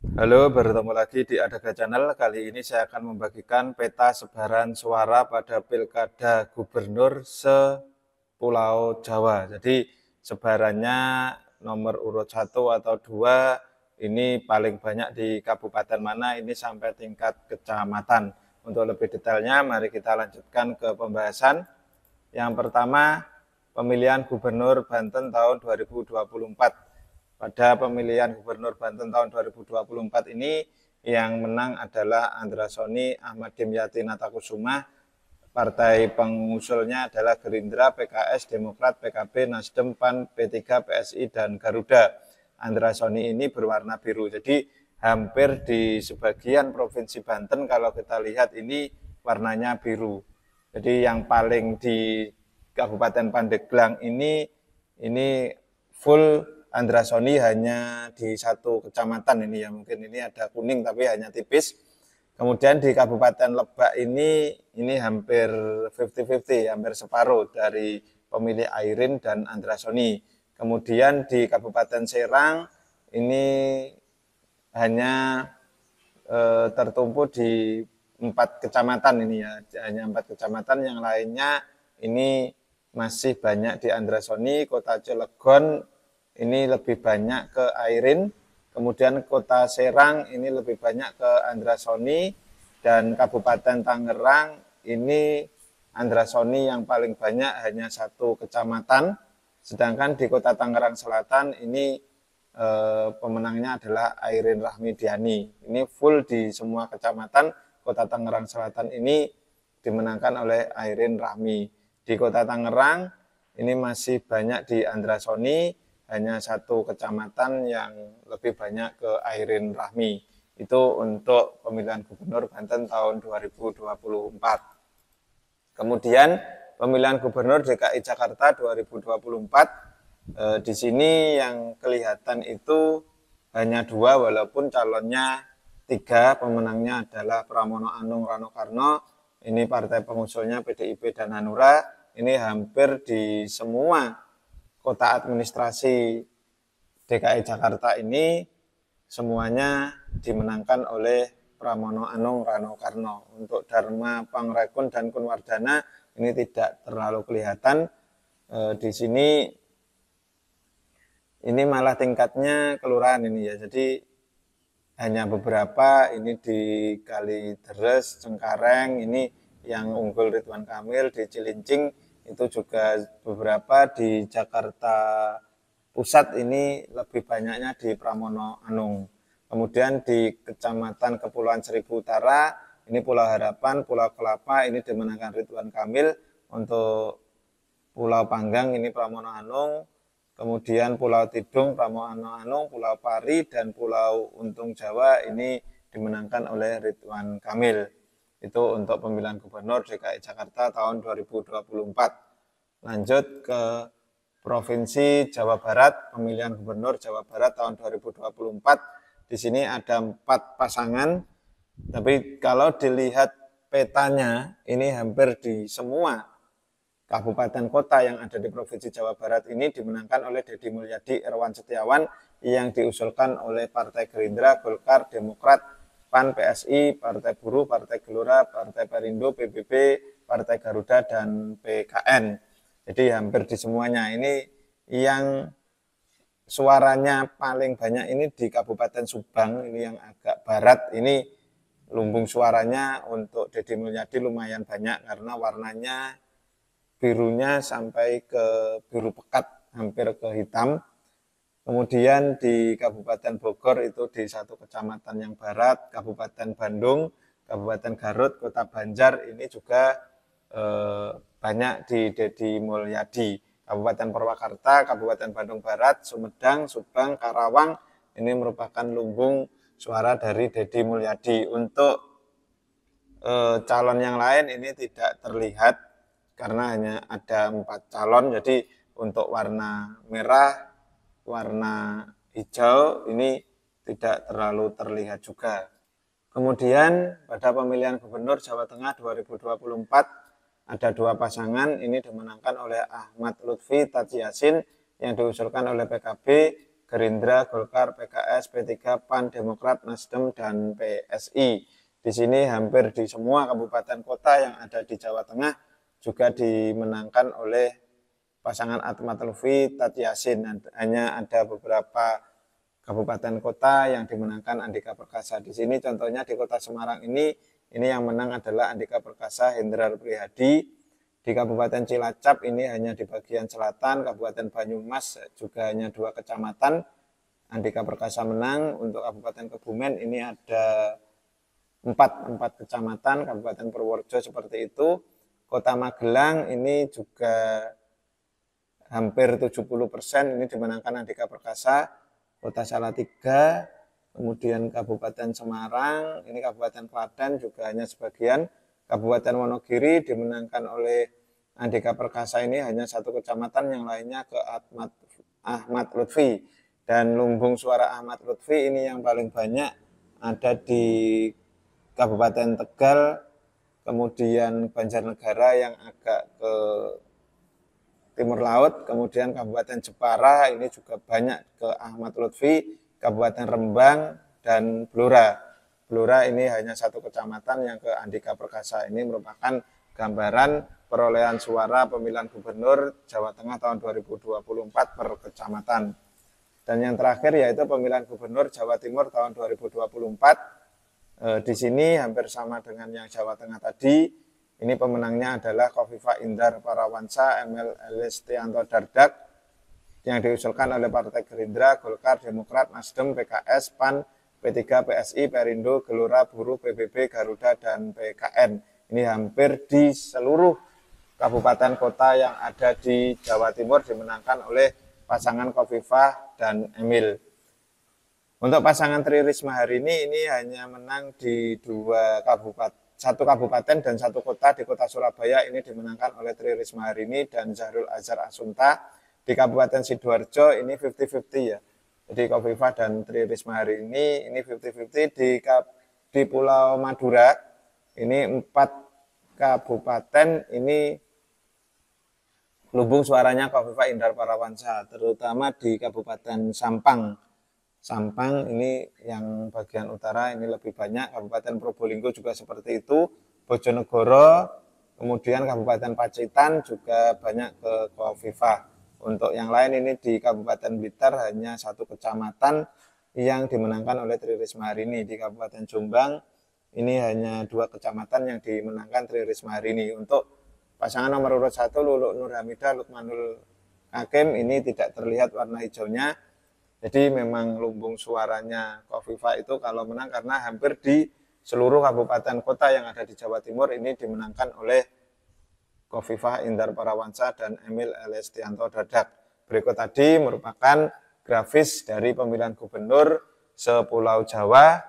Halo, bertemu lagi di Adaga Channel. Kali ini saya akan membagikan peta sebaran suara pada Pilkada Gubernur se-Pulau Jawa. Jadi sebarannya nomor urut 1 atau 2 ini paling banyak di kabupaten mana, ini sampai tingkat kecamatan. Untuk lebih detailnya, mari kita lanjutkan ke pembahasan. Yang pertama, pemilihan Gubernur Banten tahun 2024. Pada pemilihan Gubernur Banten tahun 2024 ini yang menang adalah Andra Soni Ahmad Dimyati Natakusuma. Partai pengusulnya adalah Gerindra, PKS, Demokrat, PKB, Nasdem, PAN, P3, PSI, dan Garuda. Andra Soni ini berwarna biru. Jadi hampir di sebagian provinsi Banten kalau kita lihat ini warnanya biru. Jadi yang paling di Kabupaten Pandeglang ini full Andra Soni hanya di satu kecamatan ini ya, mungkin ini ada kuning tapi hanya tipis. Kemudian di Kabupaten Lebak ini hampir 50-50, hampir separuh dari pemilih Airin dan Andra Soni. Kemudian di Kabupaten Serang ini hanya tertumpu di 4 kecamatan ini ya, hanya 4 kecamatan, yang lainnya ini masih banyak di Andra Soni. Kota Cilegon ini lebih banyak ke Airin, kemudian Kota Serang ini lebih banyak ke Andra Soni, dan Kabupaten Tangerang ini Andra Soni yang paling banyak hanya 1 kecamatan, sedangkan di Kota Tangerang Selatan ini pemenangnya adalah Airin Rahmidiani. Ini full di semua kecamatan Kota Tangerang Selatan ini dimenangkan oleh Airin Rahmi. Di Kota Tangerang ini masih banyak di Andra Soni, hanya 1 kecamatan yang lebih banyak ke Airin Rahmi. Itu untuk pemilihan Gubernur Banten tahun 2024. Kemudian pemilihan Gubernur DKI Jakarta 2024, di sini yang kelihatan itu hanya 2 walaupun calonnya 3, pemenangnya adalah Pramono Anung Rano Karno, ini partai pengusulnya PDIP dan Hanura. Ini hampir di semua kota administrasi DKI Jakarta ini semuanya dimenangkan oleh Pramono Anung Rano Karno. Untuk Dharma Pangrekun dan Kunwardana ini tidak terlalu kelihatan. Di sini ini malah tingkatnya kelurahan ini ya. Jadi hanya beberapa, ini di Kalideres, Cengkareng ini yang unggul Ridwan Kamil, di Cilincing itu juga beberapa, di Jakarta Pusat ini lebih banyaknya di Pramono Anung. Kemudian di Kecamatan Kepulauan Seribu Utara, ini Pulau Harapan, Pulau Kelapa ini dimenangkan Ridwan Kamil. Untuk Pulau Panggang ini Pramono Anung. Kemudian Pulau Tidung, Pramono Anung, Pulau Pari, dan Pulau Untung Jawa ini dimenangkan oleh Ridwan Kamil. Itu untuk pemilihan Gubernur DKI Jakarta tahun 2024. Lanjut ke Provinsi Jawa Barat, pemilihan Gubernur Jawa Barat tahun 2024. Di sini ada 4 pasangan, tapi kalau dilihat petanya, ini hampir di semua kabupaten kota yang ada di Provinsi Jawa Barat ini dimenangkan oleh Deddy Mulyadi Irwan Setiawan yang diusulkan oleh Partai Gerindra, Golkar, Demokrat, PAN, PSI, Partai Buruh, Partai Gelora, Partai Perindo, PBB, Partai Garuda, dan PKN. Jadi hampir di semuanya. Ini yang suaranya paling banyak ini di Kabupaten Subang, ini yang agak barat, ini lumbung suaranya untuk Deddy Mulyadi lumayan banyak karena warnanya birunya sampai ke biru pekat, hampir ke hitam. Kemudian di Kabupaten Bogor itu di 1 kecamatan yang barat, Kabupaten Bandung, Kabupaten Garut, Kota Banjar ini juga banyak di Deddy Mulyadi. Kabupaten Purwakarta, Kabupaten Bandung Barat, Sumedang, Subang, Karawang ini merupakan lumbung suara dari Deddy Mulyadi. Untuk calon yang lain ini tidak terlihat karena hanya ada 4 calon. Jadi untuk warna merah, warna hijau ini tidak terlalu terlihat juga. Kemudian pada pemilihan Gubernur Jawa Tengah 2024 ada 2 pasangan, ini dimenangkan oleh Ahmad Lutfi Taji Yasin yang diusulkan oleh PKB, Gerindra, Golkar, PKS, P3, PAN, Demokrat, Nasdem, dan PSI. Di sini hampir di semua kabupaten kota yang ada di Jawa Tengah juga dimenangkan oleh pasangan Ahmad Lutfi, Tati Yasin. Hanya ada beberapa kabupaten kota yang dimenangkan Andika Perkasa. Di sini contohnya di Kota Semarang ini yang menang adalah Andika Perkasa Hendrar Prihadi. Di Kabupaten Cilacap ini hanya di bagian selatan, Kabupaten Banyumas juga hanya 2 kecamatan. Andika Perkasa menang. Untuk Kabupaten Kebumen ini ada 4 kecamatan, Kabupaten Purworejo seperti itu. Kota Magelang ini juga hampir 70% ini dimenangkan Andika Perkasa. Kota Salatiga, kemudian Kabupaten Semarang, ini Kabupaten Klaten juga hanya sebagian. Kabupaten Wonogiri dimenangkan oleh Andika Perkasa, ini hanya 1 kecamatan, yang lainnya ke Ahmad Lutfi. Dan lumbung suara Ahmad Lutfi ini yang paling banyak ada di Kabupaten Tegal, kemudian Banjarnegara yang agak ke timur laut, kemudian Kabupaten Jepara ini juga banyak ke Ahmad Lutfi, Kabupaten Rembang, dan Blora. Blora ini hanya 1 kecamatan yang ke Andika Perkasa. Ini merupakan gambaran perolehan suara pemilihan gubernur Jawa Tengah tahun 2024 per kecamatan. Dan yang terakhir yaitu pemilihan gubernur Jawa Timur tahun 2024. Di sini hampir sama dengan yang Jawa Tengah tadi. Ini pemenangnya adalah Khofifah Indar Parawansa, Emil Elistianto Dardak, yang diusulkan oleh Partai Gerindra, Golkar, Demokrat, Nasdem, PKS, PAN, P3, PSI, Perindo, Gelora, Buruh, PBB, Garuda, dan PKN. Ini hampir di seluruh kabupaten kota yang ada di Jawa Timur dimenangkan oleh pasangan Khofifah dan Emil. Untuk pasangan Tri Risma hari ini hanya menang di 1 kabupaten dan 1 kota. Di Kota Surabaya ini dimenangkan oleh Tri Risma hari ini dan Zahrul Azhar Asunta. Di Kabupaten Sidoarjo ini 50-50 ya. Jadi Khofifah dan Tri Risma hari ini 50-50. Di Pulau Madura ini 4 kabupaten ini lumbung suaranya Khofifah Indar Parawansa, terutama di Kabupaten Sampang. Sampang ini yang bagian utara ini lebih banyak, Kabupaten Probolinggo juga seperti itu, Bojonegoro, kemudian Kabupaten Pacitan juga banyak ke Khofifah. Untuk yang lain ini di Kabupaten Blitar hanya 1 kecamatan yang dimenangkan oleh Tri Risma hari ini. Di Kabupaten Jombang ini hanya 2 kecamatan yang dimenangkan Tri Risma hari ini. Untuk pasangan nomor urut 1 Luluk Nur Hamidah, Lukmanul Hakim ini tidak terlihat warna hijaunya. Jadi memang lumbung suaranya Khofifah itu kalau menang karena hampir di seluruh kabupaten kota yang ada di Jawa Timur ini dimenangkan oleh Khofifah Indar Parawansa dan Emil Elistianto Dardak. Berikut tadi merupakan grafis dari pemilihan gubernur se-Pulau Jawa